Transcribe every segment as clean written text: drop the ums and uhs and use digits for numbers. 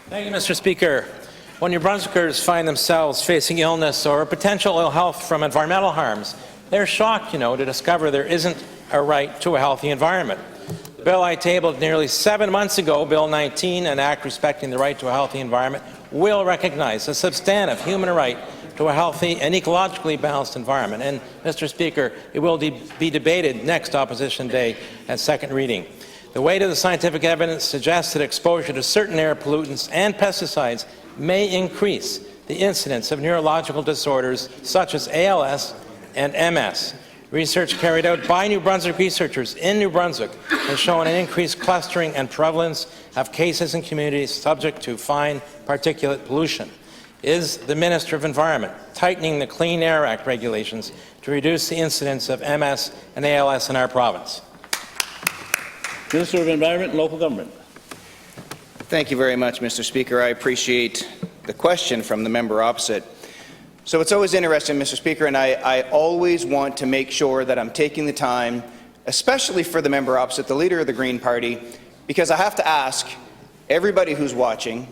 Thank you, Mr. Speaker. When New Brunswickers find themselves facing illness or potential ill health from environmental harms, they're shocked, to discover there isn't a right to a healthy environment. The bill I tabled nearly 7 months ago, Bill 19, an act respecting the right to a healthy environment, will recognize a substantive human right to a healthy and ecologically balanced environment. And, Mr. Speaker, it will be debated next Opposition Day at second reading. The weight of the scientific evidence suggests that exposure to certain air pollutants and pesticides may increase the incidence of neurological disorders such as ALS and MS. Research carried out by New Brunswick researchers in New Brunswick has shown an increased clustering and prevalence of cases in communities subject to fine particulate pollution. Is the Minister of Environment tightening the Clean Air Act regulations to reduce the incidence of MS and ALS in our province? Minister of Environment and Local Government. Thank you very much, Mr. Speaker. I appreciate the question from the member opposite. So it's always interesting, Mr. Speaker, and I always want to make sure that I'm taking the time, especially for the member opposite, the leader of the Green Party, because I have to ask everybody who's watching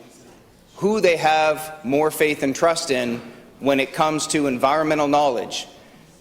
who they have more faith and trust in when it comes to environmental knowledge.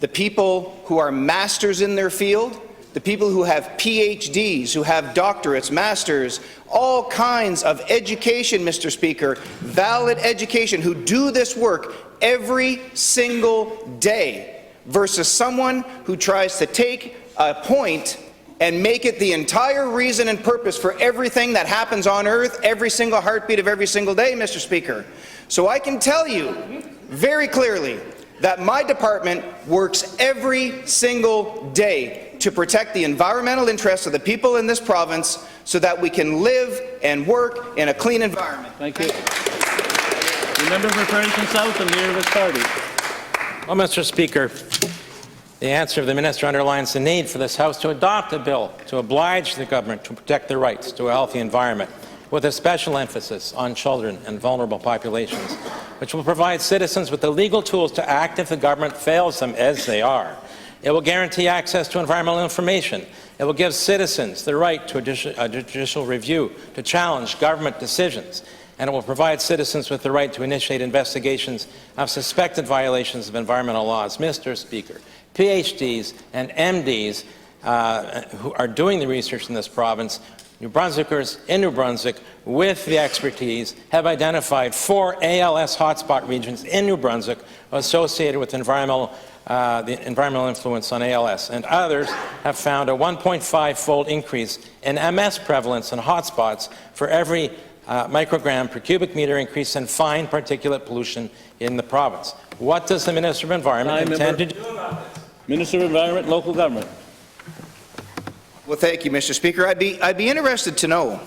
The people who are masters in their field, the people who have PhDs, who have doctorates, masters, all kinds of education, Mr. Speaker, valid education, who do this work every single day, versus someone who tries to take a point and make it the entire reason and purpose for everything that happens on Earth, every single heartbeat of every single day, Mr. Speaker. So I can tell you very clearly that my department works every single day to protect the environmental interests of the people in this province so that we can live and work in a clean environment. Thank you. The member for Fredericton-South and leader of his party. Well, Mr. Speaker, the answer of the minister underlines the need for this House to adopt a bill to oblige the government to protect their rights to a healthy environment, with a special emphasis on children and vulnerable populations, which will provide citizens with the legal tools to act if the government fails them, as they are. It will guarantee access to environmental information. It will give citizens the right to a judicial review to challenge government decisions. And it will provide citizens with the right to initiate investigations of suspected violations of environmental laws. Mr. Speaker, PhDs and MDs who are doing the research in this province, New Brunswickers in New Brunswick with the expertise, have identified 4 ALS hotspot regions in New Brunswick associated with the environmental influence on ALS, and others have found a 1.5-fold increase in MS prevalence in hotspots for every microgram per cubic meter increase in fine particulate pollution in the province. What does the Minister of Environment intend to do about this? Minister of Environment, Local Government. Well, thank you, Mr. Speaker. I'd be interested to know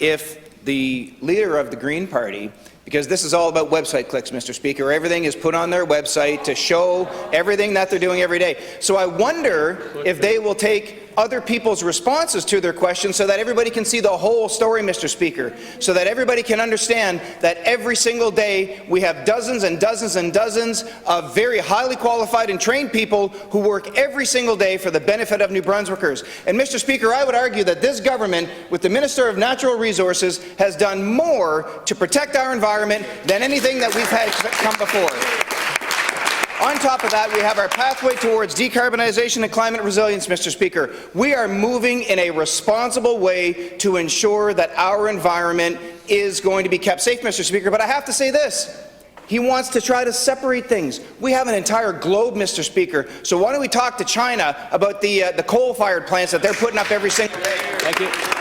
if the leader of the Green Party, because this is all about website clicks, Mr. Speaker. Everything is put on their website to show everything that they're doing every day. So I wonder if they will take other people's responses to their questions so that everybody can see the whole story, Mr. Speaker, so that everybody can understand that every single day we have dozens and dozens and dozens of very highly qualified and trained people who work every single day for the benefit of New Brunswickers. And, Mr. Speaker, I would argue that this government, with the Minister of Natural Resources, has done more to protect our environment than anything that we've had come before. On top of that, we have our pathway towards decarbonization and climate resilience, Mr. Speaker. We are moving in a responsible way to ensure that our environment is going to be kept safe, Mr. Speaker. But I have to say this. He wants to try to separate things. We have an entire globe, Mr. Speaker. So why don't we talk to China about the coal-fired plants that they're putting up every single day? Thank you.